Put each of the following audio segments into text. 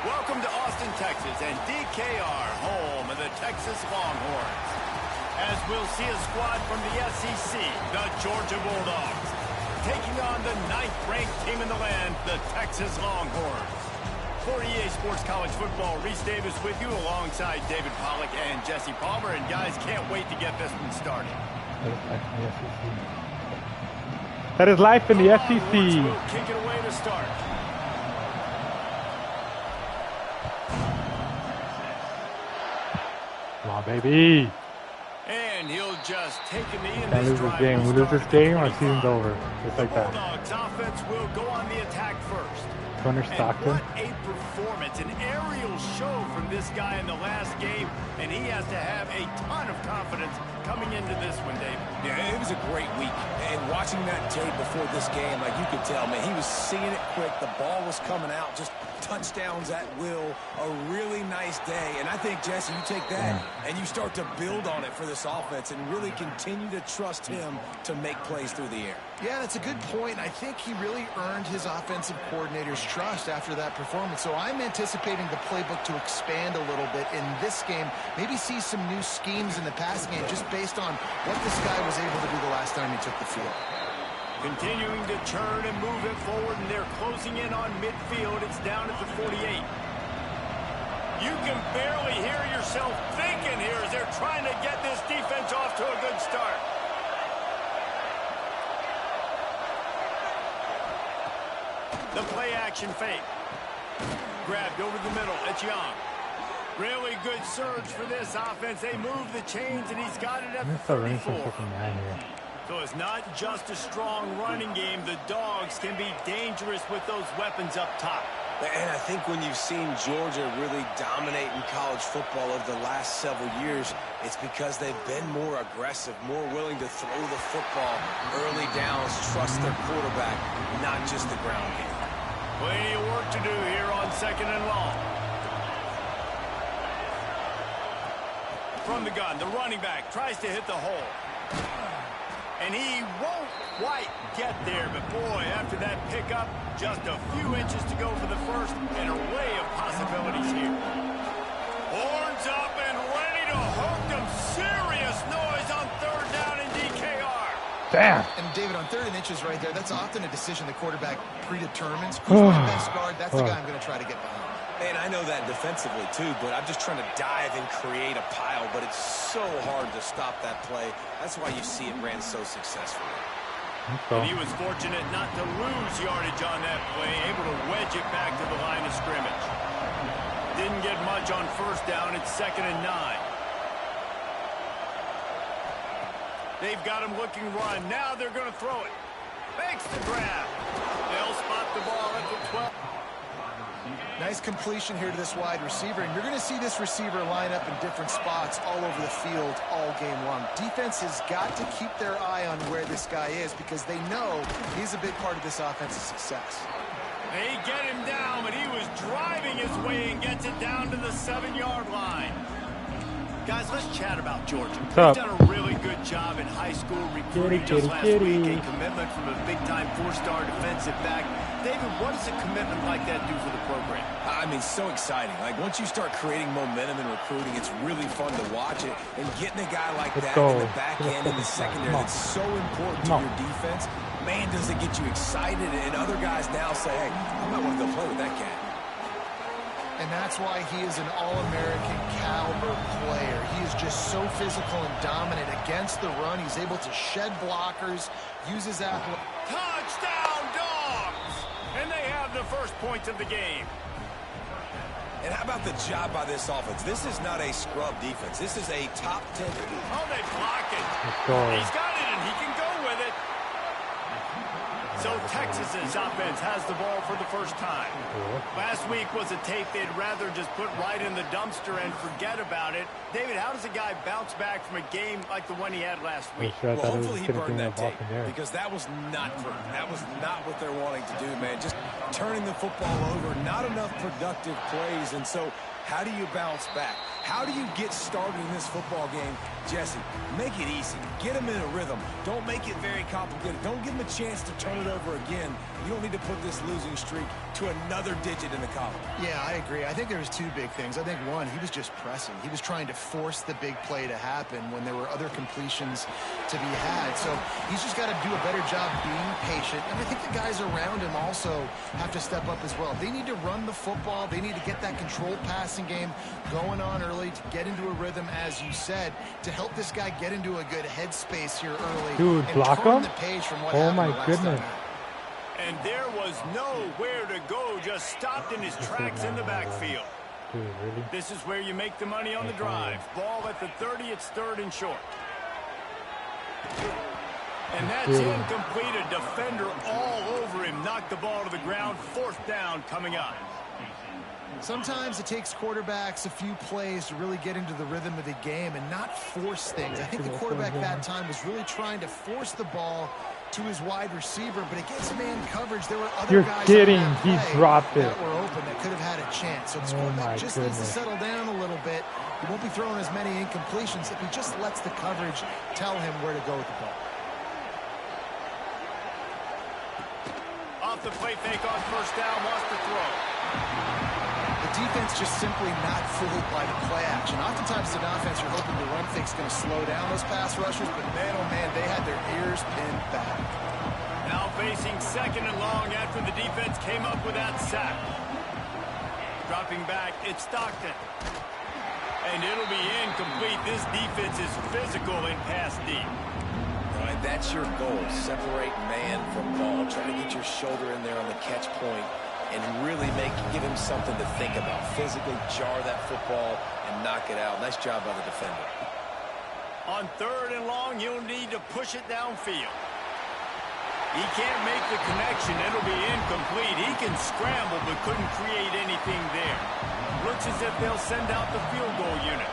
Welcome to Austin, Texas, and DKR, home of the Texas Longhorns. As we'll see a squad from the SEC, the Georgia Bulldogs, taking on the 9th-ranked team in the land, the Texas Longhorns. For EA Sports College Football, Reese Davis with you alongside David Pollack and Jesse Palmer. And guys, can't wait to get this one started. That is life in the SEC. We'll kick it away to start. Come on, baby. And he'll just take a knee in Can't this lose this drive. game. We lose this game, our season's over. Just like that. Bulldogs offense will go on the attack first. Gunner Stockton. What a performance, an aerial show from this guy in the last game, and he has to have a ton of confidence coming into this one, Dave. Yeah, it was a great week, and watching that tape before this game, like you could tell, man, he was seeing it quick, the ball was coming out, just touchdowns at will, a really nice day, and I think, Jesse, you take that and you start to build on it for this offense and really continue to trust him to make plays through the air. Yeah, that's a good point. I think he really earned his offensive coordinator's trust after that performance. So I'm anticipating the playbook to expand a little bit in this game. Maybe see some new schemes in the passing game just based on what this guy was able to do the last time he took the field. Continuing to turn and move it forward, and they're closing in on midfield. It's down at the 48. You can barely hear yourself thinking here as they're trying to get this defense off to a good start. The play action fake. Grabbed over the middle. It's Young. Really good surge for this offense. They move the chains, and he's got it at the 34. So it's not just a strong running game. The Dogs can be dangerous with those weapons up top. And I think when you've seen Georgia really dominate in college football over the last several years, it's because they've been more aggressive, more willing to throw the football early downs, trust their quarterback, not just the ground game. Plenty of work to do here on 2nd and long. From the gun, the running back tries to hit the hole. And he won't quite get there, but boy, after that pickup, just a few inches to go for the first, and an array of possibilities here. Horns up and ready to hook them. Serious noise on 3rd down in DKR. Damn. And David, on 3rd and inches right there, that's often a decision the quarterback predetermines. Who's my best guard? That's the guy I'm going to try to get behind. And I know that defensively, too, but I'm just trying to dive and create a pile, but it's so hard to stop that play. That's why you see it ran so successfully. And he was fortunate not to lose yardage on that play, able to wedge it back to the line of scrimmage. Didn't get much on 1st down. It's 2nd and 9. They've got him looking run. Now they're going to throw it. Makes the grab. They'll spot the ball at the 12. Nice completion here to this wide receiver, and you're going to see this receiver line up in different spots all over the field all game long. Defense has got to keep their eye on where this guy is because they know he's a big part of this offense's success. They get him down, but he was driving his way and gets it down to the 7-yard line. Guys, let's chat about Georgia. They've done a really good job in high school recruiting. Just last week, a commitment from a big-time 4-star defensive back. David, what does a commitment like that do for the program? I mean, so exciting. Like, once you start creating momentum in recruiting, it's really fun to watch it. And getting a guy like that in the back end, in the secondary, that's so important to your defense. Man, does it get you excited. And other guys now say, hey, I might want to go play with that guy. And that's why he is an all-American caliber player. He is just so physical and dominant against the run. He's able to shed blockers, use his athletic. Touchdown, Dawgs! And they have the first point of the game. And how about the job by this offense? This is not a scrub defense. This is a top 10. Oh, they block it. He's got it, and he can go with it. So Texas's offense has the ball for the first time. Last week was a tape they'd rather just put right in the dumpster and forget about it. David, how does a guy bounce back from a game like the one he had last week? Well, hopefully he burned that tape because that was not what they're wanting to do, man. Just turning the football over, not enough productive plays. And so how do you bounce back? How do you get started in this football game, Jesse? Make it easy. Get them in a rhythm. Don't make it very complicated. Don't give them a chance to turn it over again. You don't need to put this losing streak to another digit in the column. Yeah, I agree. I think there was two big things. I think, one, he was just pressing. He was trying to force the big play to happen when there were other completions to be had. So he's just got to do a better job being patient. And I think the guys around him also have to step up as well. They need to run the football. They need to get that controlled passing game going on early to get into a rhythm, as you said, to help this guy get into a good headspace here early. Dude, and block turn him? the page from what Oh happened my the last goodness. time out. And there was nowhere to go, just stopped in his tracks in the backfield. Dude, really? This is where you make the money on the drive. Ball at the 30, it's 3rd and short. And that's incomplete. A defender all over him. Knocked the ball to the ground. 4th down coming up. Sometimes it takes quarterbacks a few plays to really get into the rhythm of the game and not force things. I think the quarterback that time was really trying to force the ball to his wide receiver, but against man coverage, there were other guys on that He play dropped it. that were open that could have had a chance. So this quarterback just needs to settle down a little bit. He won't be throwing as many incompletions if he just lets the coverage tell him where to go with the ball. Off the play fake on 1st down, lost the throw. The defense just simply not fooled by the play action. Oftentimes, an offense you're hoping the run fake's going to slow down those pass rushers, but man, oh man, they had their ears pinned back. Now facing 2nd and long after the defense came up with that sack. Dropping back, it's Stockton. And it'll be incomplete. This defense is physical in pass deep. All right, that's your goal. Separate man from ball. Try to get your shoulder in there on the catch point and really give him something to think about. Physically jar that football and knock it out. Nice job by the defender. On 3rd and long, you'll need to push it downfield. He can't make the connection. It'll be incomplete. He can scramble, but couldn't create anything there. Looks as if they'll send out the field goal unit.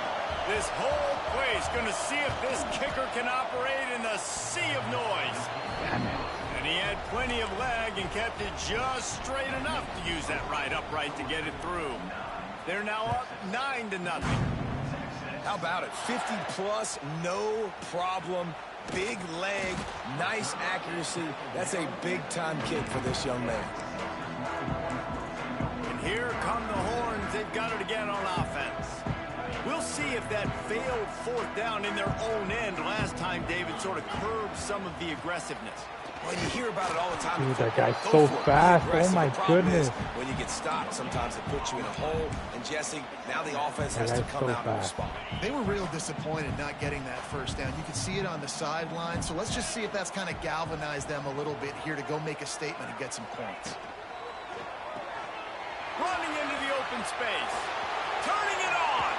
This whole play is going to see if this kicker can operate in the sea of noise. And he had plenty of leg and kept it just straight enough to use that right upright to get it through. They're now up 9-0. How about it? 50-plus, no problem. Big leg, nice accuracy. That's a big-time kick for this young man. And here come the Horns. They've got it again on offense. We'll see if that failed 4th down in their own end last time, David, sort of curbed some of the aggressiveness. Well, you hear about it all the time. Dude, that guy's so fast. Oh, my goodness. When you get stopped, sometimes it puts you in a hole. And, Jesse, now the offense has to come out and respond. They were real disappointed not getting that 1st down. You could see it on the sideline. So let's just see if that's kind of galvanized them a little bit here to go make a statement and get some points. Running into the open space. Turning it on.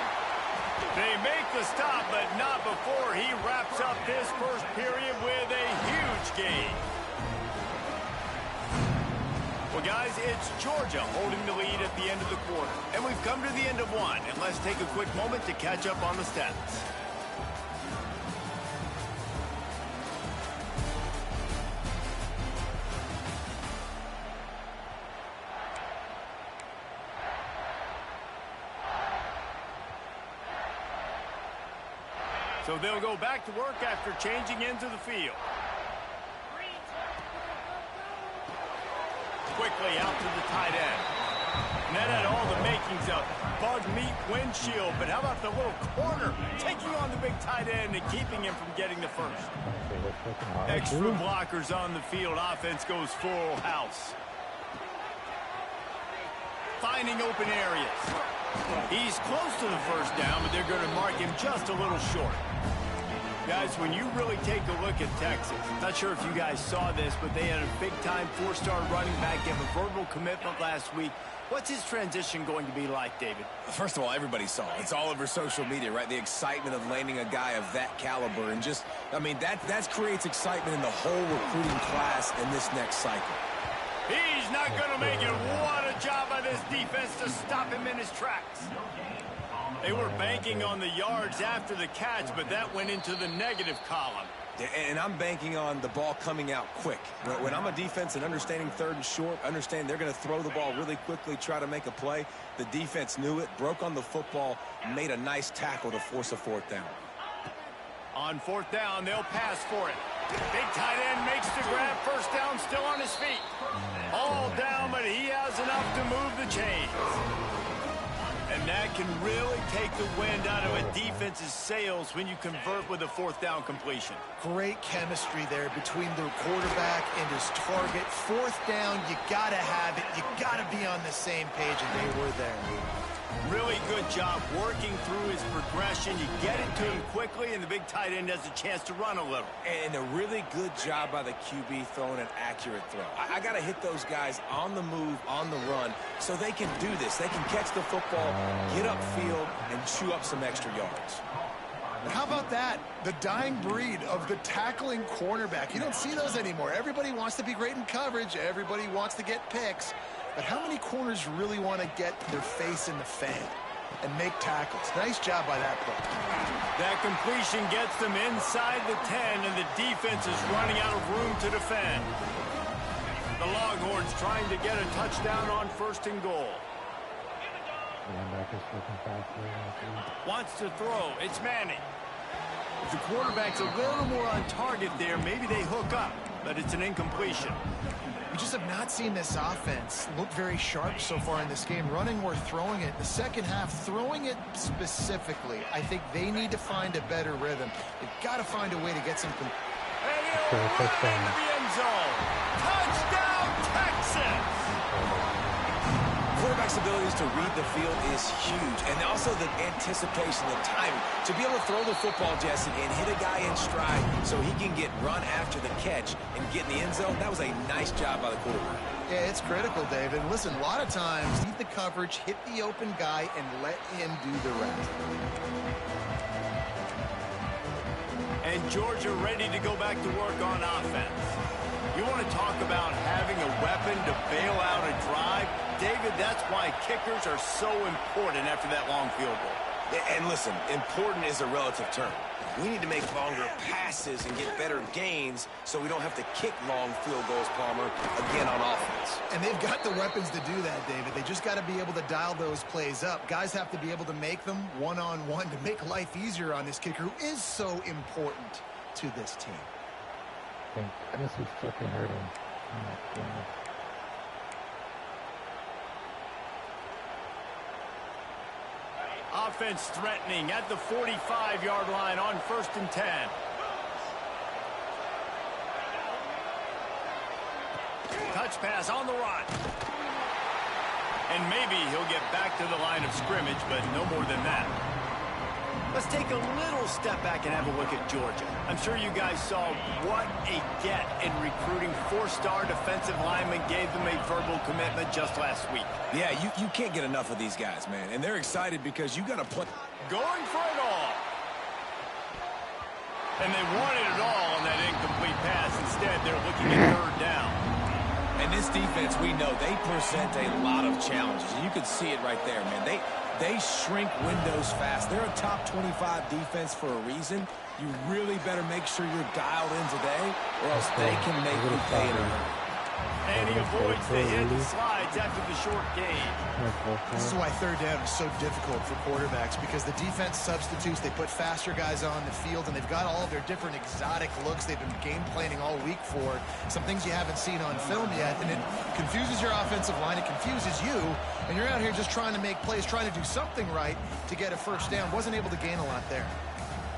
They make the stop, but not before he wraps up this first period with a huge gain. Well, guys, it's Georgia holding the lead at the end of the quarter. And we've come to the end of one. And let's take a quick moment to catch up on the stats. So they'll go back to work after changing into the field. Quickly out to the tight end. And that had all the makings of bug meat windshield. But how about the little corner taking on the big tight end and keeping him from getting the first? Extra blockers on the field. Offense goes full house. Finding open areas. He's close to the 1st down, but they're going to mark him just a little short. Guys, when you really take a look at Texas, not sure if you guys saw this, but they had a big-time 4-star running back give a verbal commitment last week. What's his transition going to be like, David? First of all, everybody saw it. It's all over social media, right? The excitement of landing a guy of that caliber. And just, I mean, that creates excitement in the whole recruiting class in this next cycle. He's not going to make it. What a job by this defense to stop him in his tracks. They were banking on the yards after the catch, but that went into the negative column. And I'm banking on the ball coming out quick. When I'm a defense and understanding 3rd and short, understand they're going to throw the ball really quickly, try to make a play. The defense knew it, broke on the football, made a nice tackle to force a 4th down. On 4th down, they'll pass for it. Big tight end makes the grab. 1st down, still on his feet. All down, but he has enough to move the chains. And that can really take the wind out of a defense's sails when you convert with a 4th down completion. Great chemistry there between the quarterback and his target. 4th down, you got to have it. You got to be on the same page, and they were there. Really good job working through his progression. You get it to him quickly, and the big tight end has a chance to run a little. And a really good job by the QB throwing an accurate throw. I got to hit those guys on the move, on the run, so they can do this. They can catch the football, get upfield, and chew up some extra yards. How about that? The dying breed of the tackling cornerback. You don't see those anymore. Everybody wants to be great in coverage. Everybody wants to get picks. But how many corners really want to get their face in the fan and make tackles? Nice job by that play. That completion gets them inside the 10, and the defense is running out of room to defend. The Longhorns trying to get a touchdown on 1st and goal. Wants to throw. It's Manning. If the quarterback's a little more on target there, maybe they hook up, but it's an incompletion. We just have not seen this offense look very sharp so far in this game, running or throwing it. The second half, throwing it specifically, I think they need to find a better rhythm. They've got to find a way to get some... And he'll run into the end zone. Touchdown, Texas! Quarterback's abilities to read the field is huge, and also the anticipation, the timing. To be able to throw the football, Jesse, and hit a guy in stride so he can get run after the catch and get in the end zone, that was a nice job by the quarterback. Yeah, it's critical, David. Listen, a lot of times, leave the coverage, hit the open guy, and let him do the rest. And Georgia ready to go back to work on offense. You want to talk about having a weapon to bail out a drive? David, that's why kickers are so important after that long field goal. And listen, important is a relative term. We need to make longer passes and get better gains so we don't have to kick long field goals, Palmer, again on offense. And they've got the weapons to do that, David. They just got to be able to dial those plays up. Guys have to be able to make them one-on-one to make life easier on this kicker who is so important to this team. Thank goodness we fucking hurt him. Oh my goodness. Offense threatening at the 45-yard line on 1st and 10. Touch pass on the run. And maybe he'll get back to the line of scrimmage, but no more than that. Let's take a little step back and have a look at Georgia. I'm sure you guys saw what a get in recruiting. 4-star defensive linemen gave them a verbal commitment just last week. Yeah, you can't get enough of these guys, man. And they're excited because you got to put... Going for it all. And they wanted it all on that incomplete pass. Instead, they're looking at 3rd down. And this defense, we know, they present a lot of challenges. And you can see it right there, man. They shrink windows fast. They're a top 25 defense for a reason. You really better make sure you're dialed in today, or else they can make you pay in a hurry. And he avoids the hit and slides after the short gain. This is why 3rd down is so difficult for quarterbacks, because the defense substitutes. They put faster guys on the field, and they've got all of their different exotic looks they've been game planning all week for. Some things you haven't seen on film yet, and it confuses your offensive line. It confuses you, and you're out here just trying to make plays, trying to do something right to get a 1st down. Wasn't able to gain a lot there.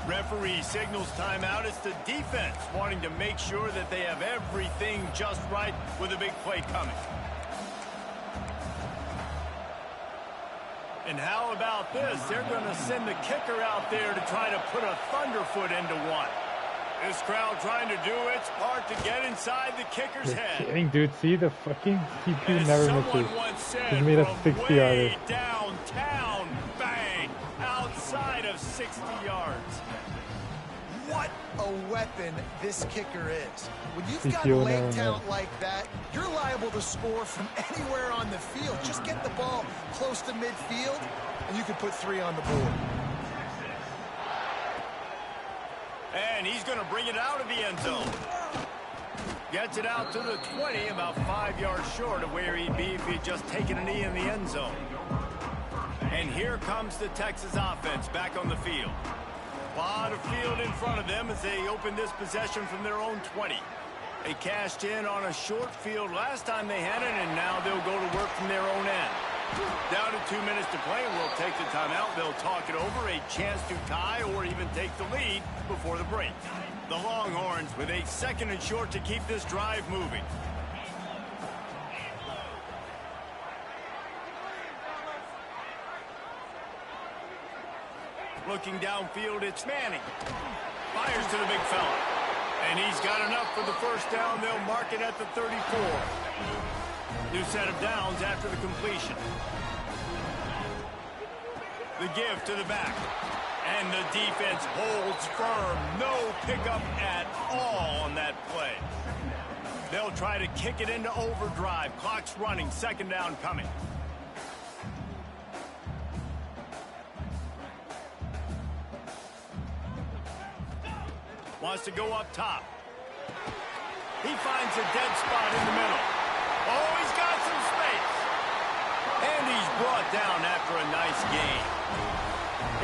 Referee signals timeout. It's the defense wanting to make sure that they have everything just right with a big play coming. And how about this? They're going to send the kicker out there to try to put a thunderfoot into one. This crowd trying to do its part to get inside the kicker's head. Kidding, dude. See, the fucking TP never misses. He made a 60-yarder. Downtown, bang, outside of 60 yards. What a weapon this kicker is. When you've got leg talent like that, you're liable to score from anywhere on the field. Just get the ball close to midfield, and you can put 3 on the board. And he's going to bring it out of the end zone. Gets it out to the 20, about 5 yards short of where he'd be if he'd just taken a knee in the end zone. And here comes the Texas offense back on the field. A lot of field in front of them as they open this possession from their own 20. They cashed in on a short field last time they had it, and now they'll go to work from their own end. Down to 2 minutes to play, and we'll take the timeout. They'll talk it over, a chance to tie or even take the lead before the break. The Longhorns with a 2nd and short to keep this drive moving. Looking downfield, it's Manning. Fires to the big fella. And he's got enough for the first down. They'll mark it at the 34. New set of downs after the completion. The give to the back. And the defense holds firm. No pickup at all on that play. They'll try to kick it into overdrive. Clock's running. 2nd down coming. Wants to go up top. He finds a dead spot in the middle. Oh, he's got some space. And he's brought down after a nice gain.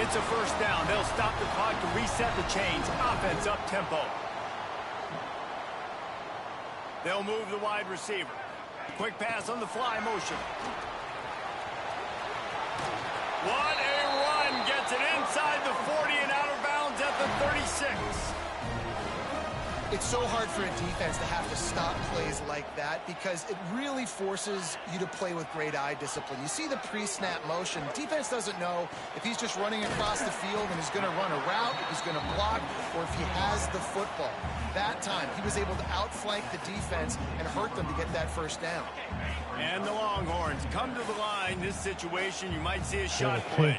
It's a first down. They'll stop the clock to reset the chains. Offense up tempo. They'll move the wide receiver. Quick pass on the fly motion. What a run. Gets it inside the 40 and out of bounds at the 36. It's so hard for a defense to have to stop plays like that because it really forces you to play with great eye discipline. You see the pre-snap motion. Defense doesn't know if he's just running across the field and he's going to run a route, if he's going to block, or if he has the football. That time, he was able to outflank the defense and hurt them to get that first down. And the Longhorns come to the line. This situation, you might see a shot play.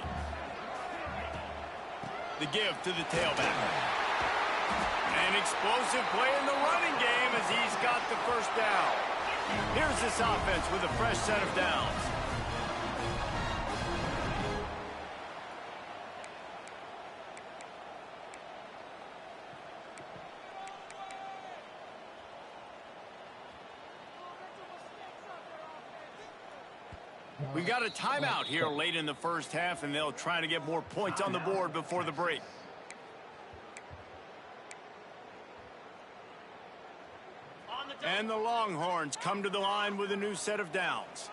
The give to the tailback. An explosive play in the running game as he's got the first down. Here's this offense with a fresh set of downs. We got a timeout here late in the first half, and they'll try to get more points on the board before the break. And the Longhorns come to the line with a new set of downs.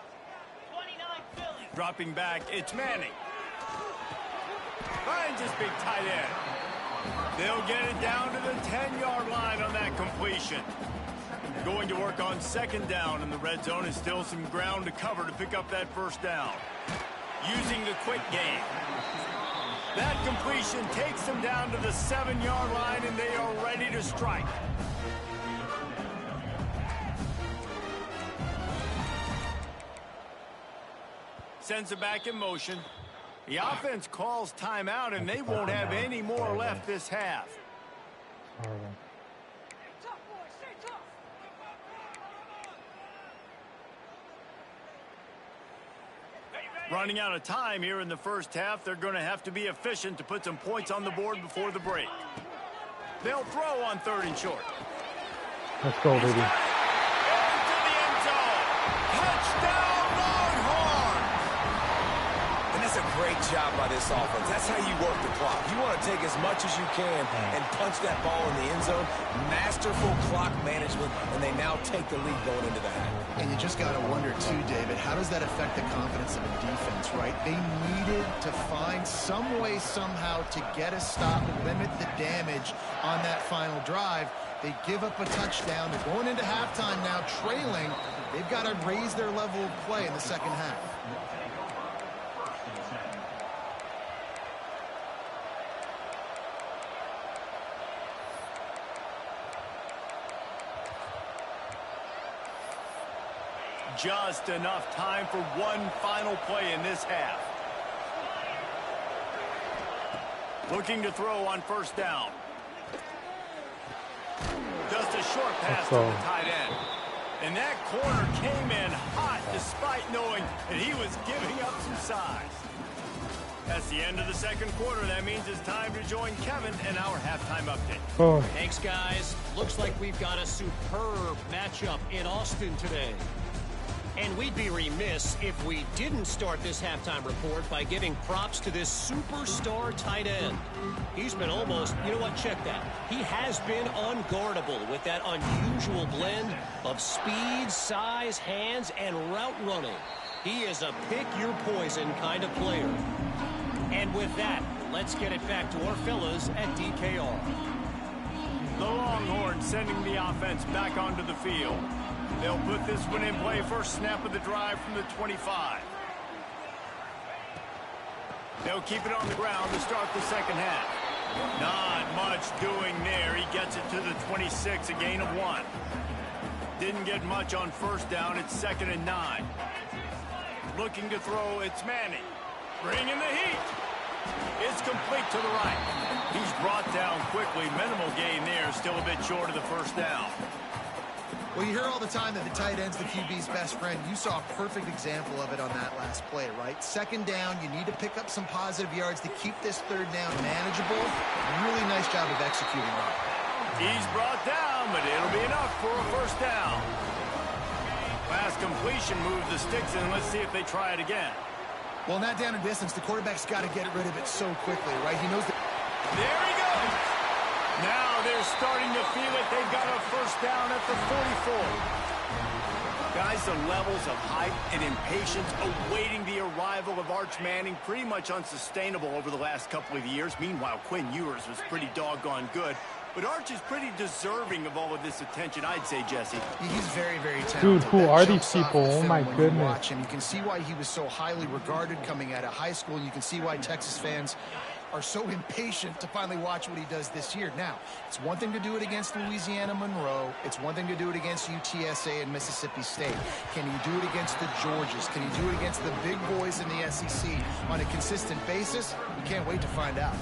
Dropping back, it's Manning. Finds his big tight end. They'll get it down to the 10-yard line on that completion. Going to work on 2nd down in the red zone, and still some ground to cover to pick up that first down. Using the quick game. That completion takes them down to the 7-yard line, and they are ready to strike. Sends it back in motion. The offense calls timeout, and they won't have any more left this half. Running out of time here in the first half. They're going to have to be efficient to put some points on the board before the break. They'll throw on 3rd and short. Let's go, baby. Into the end zone. Touchdown, Longhorns! And that's a great job by this offense. That's how you work the clock. You want to take as much as you can and punch that ball in the end zone. Masterful clock management, and they now take the lead going into the half. And you just got to wonder, too, David, how does that affect the confidence of a defense, right? They needed to find some way, somehow, to get a stop, limit the damage on that final drive. They give up a touchdown. They're going into halftime now, trailing. They've got to raise their level of play in the second half. Just enough time for one final play in this half. Looking to throw on 1st down. Just a short pass to the tight end. And that corner came in hot despite knowing that he was giving up some size. That's the end of the second quarter. That means it's time to join Kevin in our halftime update. Oh, Thanks, guys. Looks like we've got a superb matchup in Austin today. And we'd be remiss if we didn't start this halftime report by giving props to this superstar tight end. He's been almost, you know what, check that. He has been unguardable with that unusual blend of speed, size, hands, and route running. He is a pick-your-poison kind of player. And with that, let's get it back to our fellas at DKR. The Longhorns sending the offense back onto the field. They'll put this one in play first snap of the drive from the 25. They'll keep it on the ground to start the second half. Not much doing there. He gets it to the 26, a gain of 1. Didn't get much on first down. It's 2nd and 9. Looking to throw, it's Manning. Bringing the heat. It's complete to the right. He's brought down quickly. Minimal gain there. Still a bit short of the first down. Well, you hear all the time that the tight end's the QB's best friend. You saw a perfect example of it on that last play, right? Second down, you need to pick up some positive yards to keep this third down manageable. Really nice job of executing that. He's brought down, but it'll be enough for a first down. Last completion moved the sticks in. Let's see if they try it again. Well, in that down and distance, the quarterback's got to get rid of it so quickly, right? He knows that. There he goes. Now they're starting to feel it. They've got a first down at the 44. Guys, the levels of hype and impatience awaiting the arrival of Arch Manning pretty much unsustainable over the last couple of years. Meanwhile, Quinn Ewers was pretty doggone good. But Arch is pretty deserving of all of this attention, I'd say, Jesse. He's very, very talented. dude, who That are these jumps off people? the Oh film my when you goodness. watch him. You can see why he was so highly regarded coming out of high school. You can see why Texas fans are so impatient to finally watch what he does this year. Now, it's one thing to do it against Louisiana Monroe. It's one thing to do it against UTSA and Mississippi State. Can he do it against the Georgias? Can he do it against the big boys in the SEC on a consistent basis? We can't wait to find out.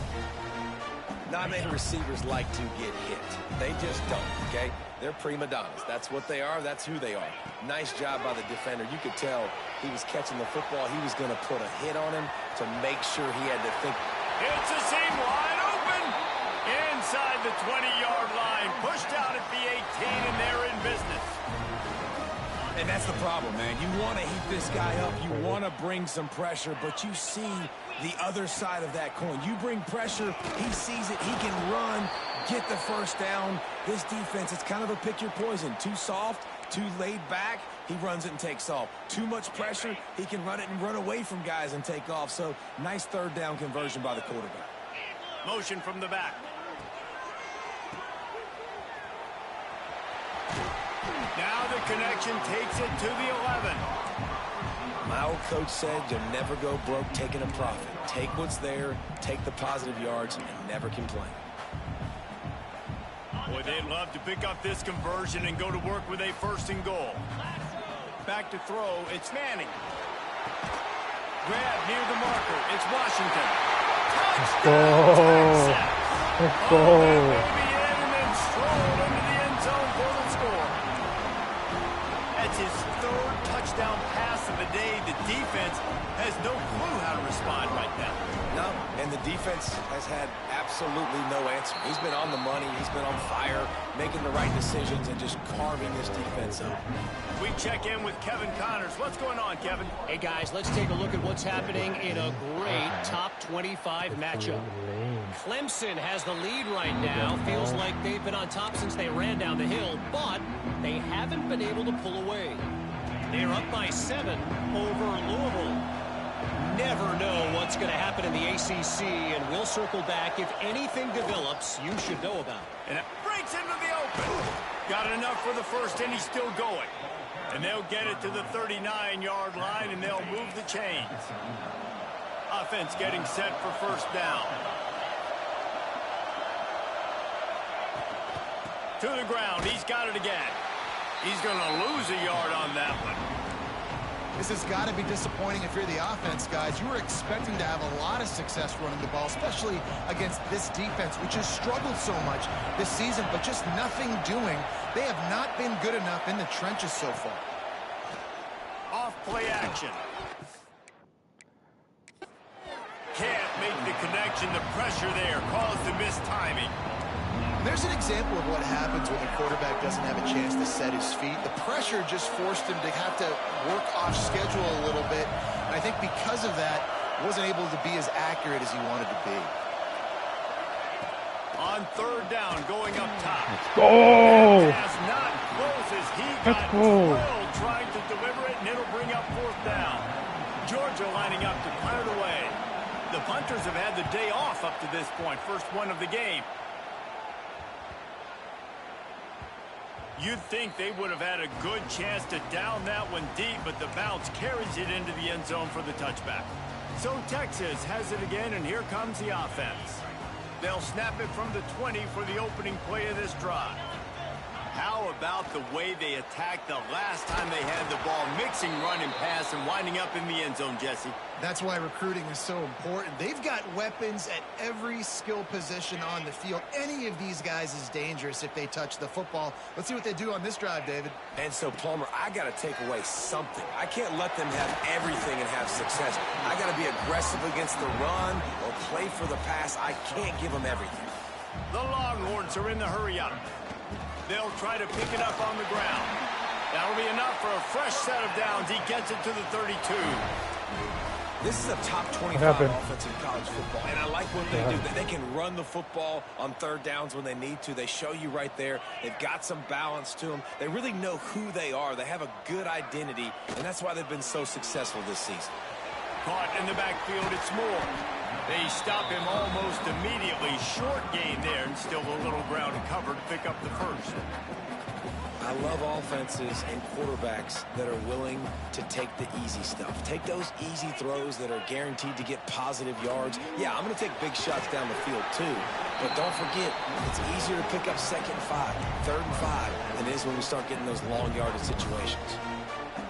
Not many receivers like to get hit. They just don't, okay? They're prima donnas. That's what they are. That's who they are. Nice job by the defender. You could tell he was catching the football. He was going to put a hit on him to make sure he had to think. It's a seam wide open. Inside the 20-yard line. Pushed out at the 18, and they're in business. And that's the problem, man. You want to heat this guy up. You want to bring some pressure, but you see the other side of that coin. You bring pressure, he sees it, he can run, get the first down. This defense, it's kind of a pick your poison. Too soft, too laid back, he runs it and takes off. Too much pressure, he can run it and run away from guys and take off. So, nice third down conversion by the quarterback. Motion from the back. Now the connection takes it to the 11. My old coach said you'll never go broke taking a profit. Take what's there, take the positive yards, and never complain. Boy, they'd love to pick up this conversion and go to work with a first and goal. Back to throw, it's Manning. Grab near the marker, it's Washington. Touchdown! Let's go. That may be in and then strolled into the end zone for the score. That's his third touchdown pass of the day. The defense has no clue how to respond right now. No, and the defense has had absolutely no answer. He's been on the money. He's been on fire, making the right decisions and just carving this defense up. We check in with Kevin Connors. What's going on, Kevin? Hey, guys, let's take a look at what's happening in a great top 25 matchup. Clemson has the lead right now. Feels like they've been on top since they ran down the hill, but they haven't been able to pull away. They're up by 7 over Louisville. Never know what's going to happen in the ACC, and we'll circle back if anything develops you should know about. And it breaks into the open. Got enough for the first, and he's still going. And they'll get it to the 39-yard line, and they'll move the chains. Offense getting set for first down. To the ground. He's got it again. He's going to lose a yard on that one. This has got to be disappointing if you're the offense, guys. You were expecting to have a lot of success running the ball, especially against this defense, which has struggled so much this season, but just nothing doing. They have not been good enough in the trenches so far. Off play action. Can't make the connection. The pressure there caused the missed timing. There's an example of what happens when the quarterback doesn't have a chance to set his feet. The pressure just forced him to have to work off schedule a little bit. And I think because of that, wasn't able to be as accurate as he wanted to be. On third down, going up top. Let's go! Pass not close as he got drilled trying to deliver it, and it'll bring up fourth down. Georgia lining up to punt it away. The punters have had the day off up to this point. First one of the game. You'd think they would have had a good chance to down that one deep, but the bounce carries it into the end zone for the touchback. So Texas has it again, and here comes the offense. They'll snap it from the 20 for the opening play of this drive. How about the way they attacked the last time they had the ball, mixing run and pass and winding up in the end zone, Jesse? That's why recruiting is so important. They've got weapons at every skill position on the field. Any of these guys is dangerous if they touch the football. Let's see what they do on this drive, David. And so, Plummer, I got to take away something. I can't let them have everything and have success. I got to be aggressive against the run or play for the pass. I can't give them everything. The Longhorns are in the hurry-up. They'll try to pick it up on the ground. That'll be enough for a fresh set of downs. He gets it to the 32. This is a top 25 offense in college football, and I like what they do. They can run the football on third downs when they need to. They show you right there. They've got some balance to them. They really know who they are. They have a good identity, and that's why they've been so successful this season. Caught in the backfield, it's Moore. They stop him almost immediately. Short gain there, and still a little ground covered to pick up the first. I love offenses and quarterbacks that are willing to take the easy stuff. Take those easy throws that are guaranteed to get positive yards. Yeah, I'm going to take big shots down the field too. But don't forget, it's easier to pick up second and 5, third and 5 than it is when we start getting those long yardage situations.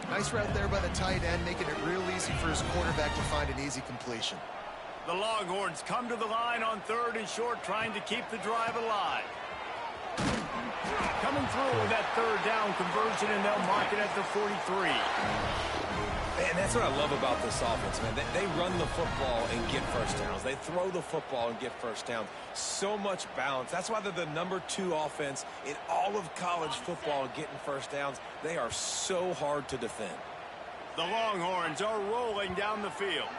Nice route there by the tight end, making it real easy for his quarterback to find an easy completion. The Longhorns come to the line on third and short, trying to keep the drive alive. Coming through with that third down conversion, and they'll mark it at the 43. And that's what I love about this offense, man. They run the football and get first downs. They throw the football and get first downs. So much balance. That's why they're the #2 offense in all of college football getting first downs. They are so hard to defend. The Longhorns are rolling down the field.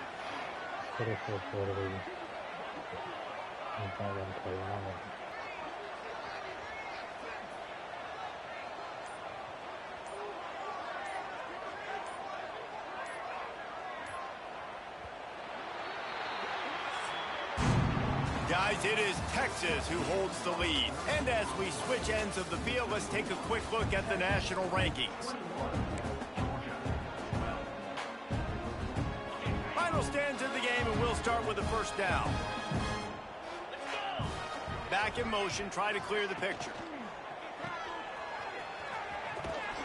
Guys, it is Texas who holds the lead. And as we switch ends of the field, let's take a quick look at the national rankings. Final stands of the game, and we'll start with the first down. Back in motion, try to clear the picture.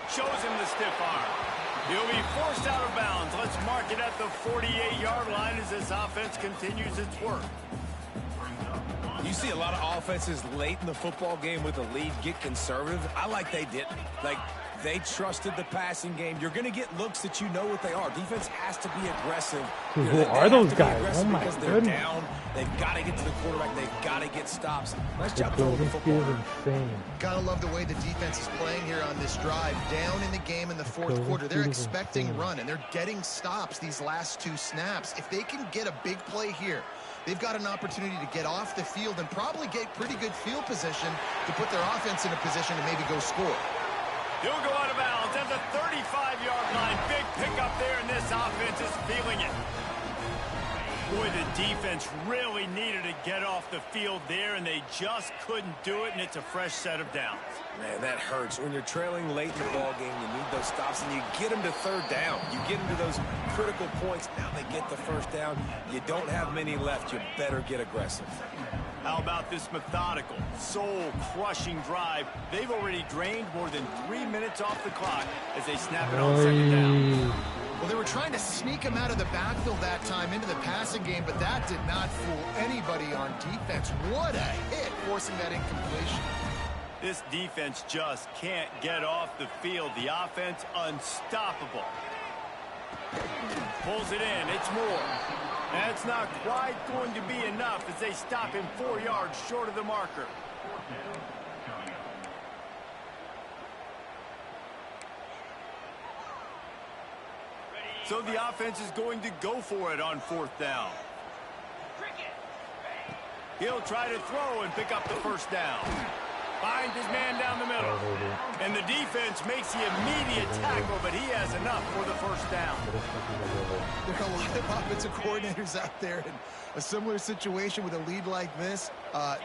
Shows him the stiff arm. He'll be forced out of bounds. Let's mark it at the 48-yard line as this offense continues its work. You see a lot of offenses late in the football game with a lead get conservative. I like they didn't. Like, they trusted the passing game. You're going to get looks that you know what they are. Defense has to be aggressive. Who are those guys? Oh, my because they're goodness. down. They've got to get to the quarterback. They've got to get stops. Nice job throwing the football. Insane. Gotta love the way the defense is playing here on this drive. Down in the game in the fourth quarter. They're expecting run, and they're getting stops these last 2 snaps. If they can get a big play here, they've got an opportunity to get off the field and probably get pretty good field position to put their offense in a position to maybe go score. He'll go out of bounds at the 35-yard line. Big pickup there, and this offense is feeling it. Boy, the defense really needed to get off the field there, and they just couldn't do it, and it's a fresh set of downs. Man, that hurts. When you're trailing late in the ball game, you need those stops, and you get them to third down. You get them to those critical points. Now they get the first down. You don't have many left. You better get aggressive. How about this methodical, soul-crushing drive? They've already drained more than 3 minutes off the clock as they snap it on second down. Well, they were trying to sneak him out of the backfield that time into the passing game, but that did not fool anybody on defense. What a hit, forcing that incompletion. This defense just can't get off the field. The offense unstoppable. Pulls it in. It's Moore. That's not quite going to be enough as they stop him 4 yards short of the marker. So the offense is going to go for it on 4th down. He'll try to throw and pick up the first down. Finds his man down the middle. And the defense makes the immediate tackle, but he has enough for the first down. There are a lot of offensive coordinators out there in a similar situation with a lead like this.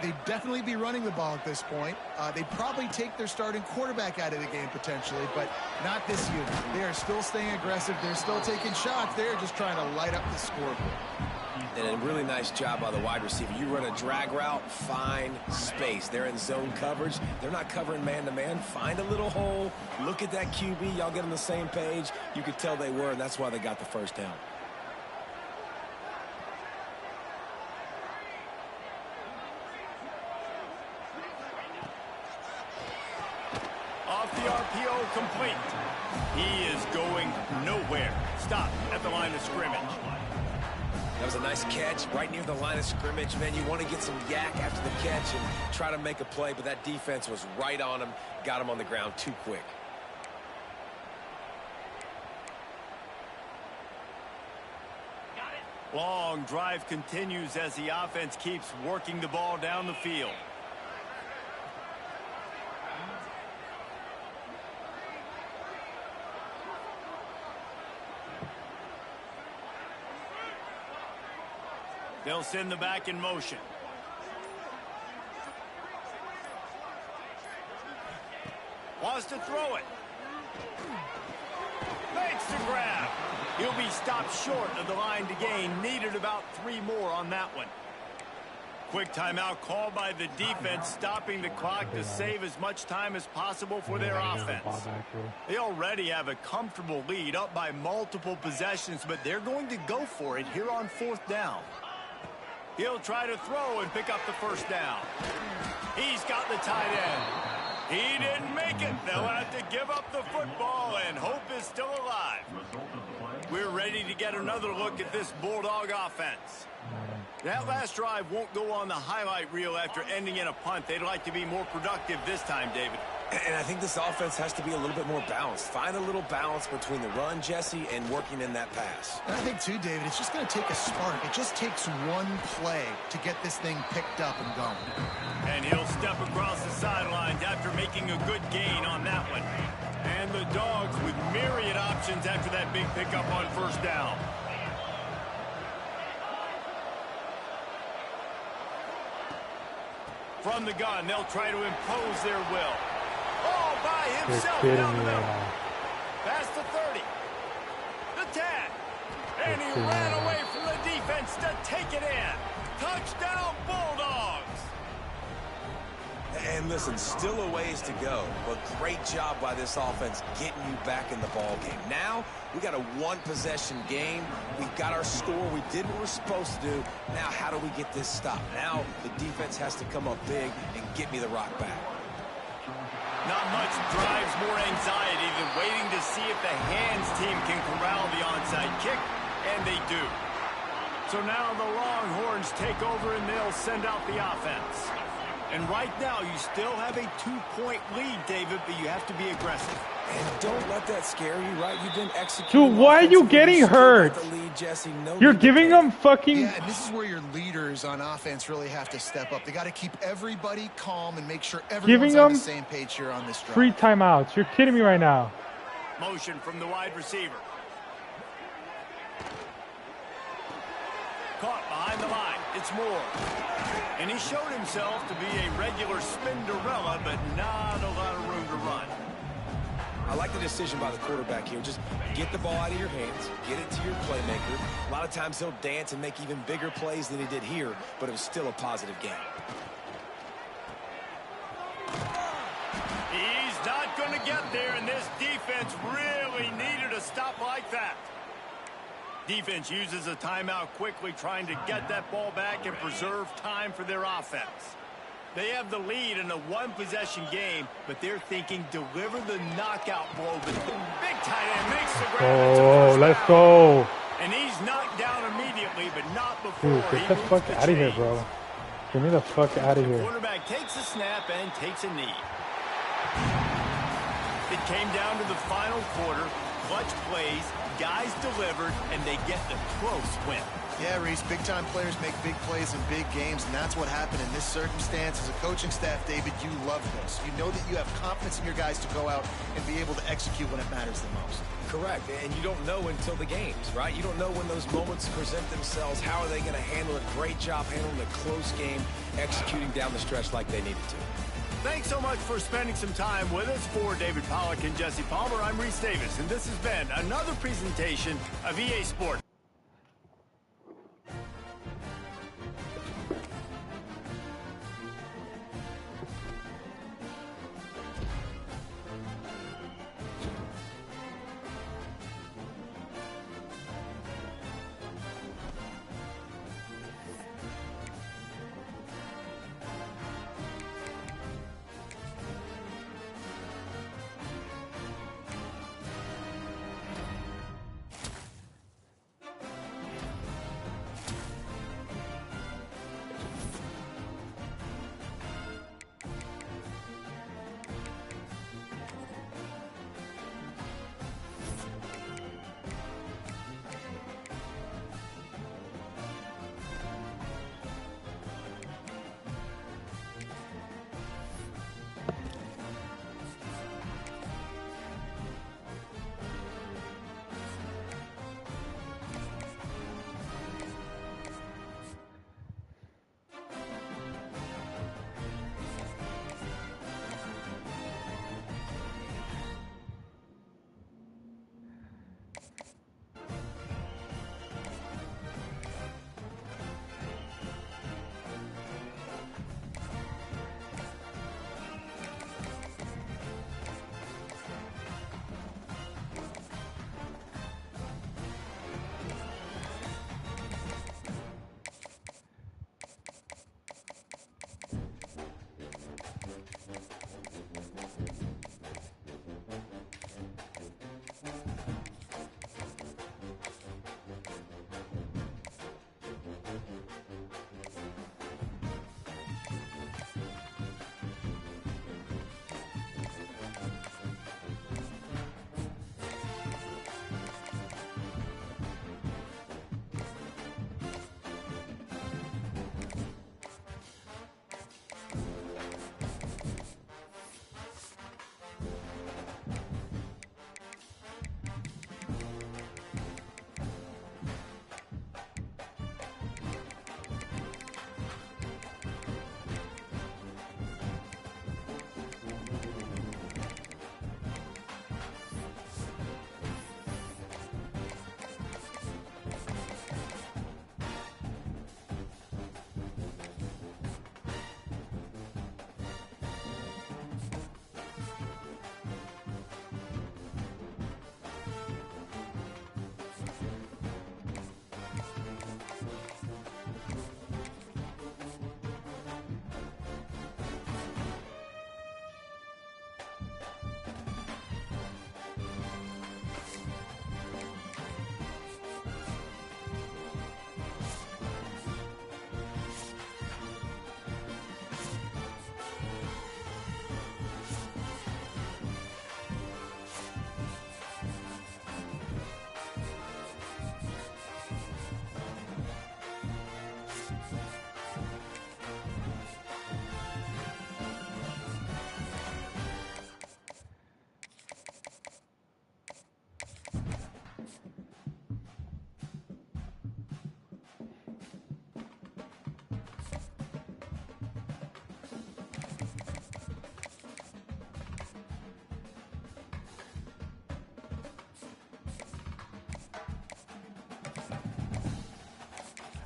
They'd definitely be running the ball at this point. They'd probably take their starting quarterback out of the game potentially, but not this unit. They are still staying aggressive. They're still taking shots. They're just trying to light up the scoreboard. And a really nice job by the wide receiver. You run a drag route, find space. They're in zone coverage. They're not covering man-to-man. Find a little hole. Look at that QB. Y'all get on the same page. You could tell they were, and that's why they got the first down. Off the RPO, complete. He is going nowhere. Stop at the line of scrimmage. That was a nice catch right near the line of scrimmage. Man, you want to get some yak after the catch and try to make a play, but that defense was right on him, got him on the ground too quick. Long drive continues as the offense keeps working the ball down the field. They'll send the back in motion. Wants to throw it. Makes the grab. He'll be stopped short of the line to gain. Needed about 3 more on that one. Quick timeout called by the defense, stopping the clock to save as much time as possible for their offense. They already have a comfortable lead, up by multiple possessions, but they're going to go for it here on 4th down. He'll try to throw and pick up the first down. He's got the tight end. He didn't make it. They'll have to give up the football, and hope is still alive. We're ready to get another look at this Bulldog offense. That last drive won't go on the highlight reel after ending in a punt. They'd like to be more productive this time, David. And I think this offense has to be a little bit more balanced. Find a little balance between the run, Jesse, and working in that pass. And I think, too, David, it's just going to take a spark. It just takes one play to get this thing picked up and going. And he'll step across the sidelines after making a good gain on that one. And the Dogs with myriad options after that big pickup on first down. From the gun, they'll try to impose their will. All by himself down the middle. Past the 30. The 10. And he ran away from the defense to take it in. Touchdown, Bulldogs. And listen, still a ways to go, but great job by this offense getting you back in the ball game. Now, we got a 1-possession game. We got our score. We did what we're supposed to do. Now, how do we get this stopped? Now, the defense has to come up big and get me the rock back. Not much drives more anxiety than waiting to see if the hands team can corral the onside kick, and they do. So now the Longhorns take over and they'll send out the offense. And right now you still have a 2-point lead, David, but you have to be aggressive. And don't let that scare you, right? You've been executing. Dude, why are you getting hurt? Lead, Jesse. No, you're giving them fucking... Yeah, and this is where your leaders on offense really have to step up. They got to keep everybody calm and make sure everyone's on the same page here on this drive. 3 timeouts. You're kidding me right now. Motion from the wide receiver. Caught behind the line. It's Moore. And he showed himself to be a regular Spinderella, but not a lot of room to run. I like the decision by the quarterback here. Just get the ball out of your hands, get it to your playmaker. A lot of times he'll dance and make even bigger plays than he did here, but it was still a positive game. He's not going to get there, and this defense really needed a stop like that. Defense uses a timeout quickly, trying to get that ball back and preserve time for their offense. They have the lead in a 1-possession game, but they're thinking deliver the knockout blow. But the big tight end makes the grab. Oh, let's go. And he's knocked down immediately, but not before. Dude, get the fuck out of here, bro. Get me the fuck out of here. The quarterback takes a snap and takes a knee. It came down to the final quarter. Clutch plays, guys delivered, and they get the close win. Yeah, Reese, big-time players make big plays in big games, and that's what happened in this circumstance. As a coaching staff, David, you love this. You know that you have confidence in your guys to go out and be able to execute when it matters the most. Correct, and you don't know until the games, right? You don't know when those moments present themselves. How are they going to handle it? Great job handling a close game, executing down the stretch like they needed to. Thanks so much for spending some time with us. For David Pollack and Jesse Palmer, I'm Reese Davis, and this has been another presentation of EA Sports.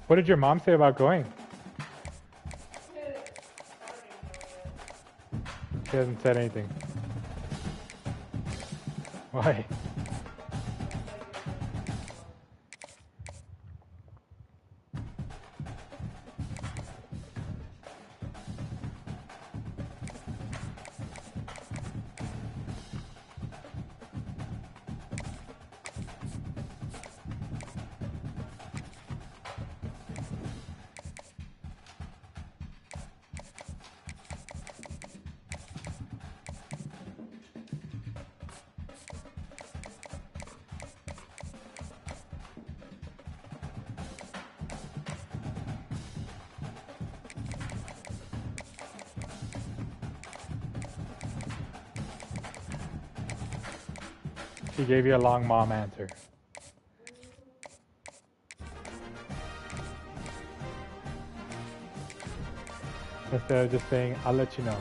What did your mom say about going? She hasn't said anything. Why? He gave you a long mom answer. Instead of just saying, I'll let you know.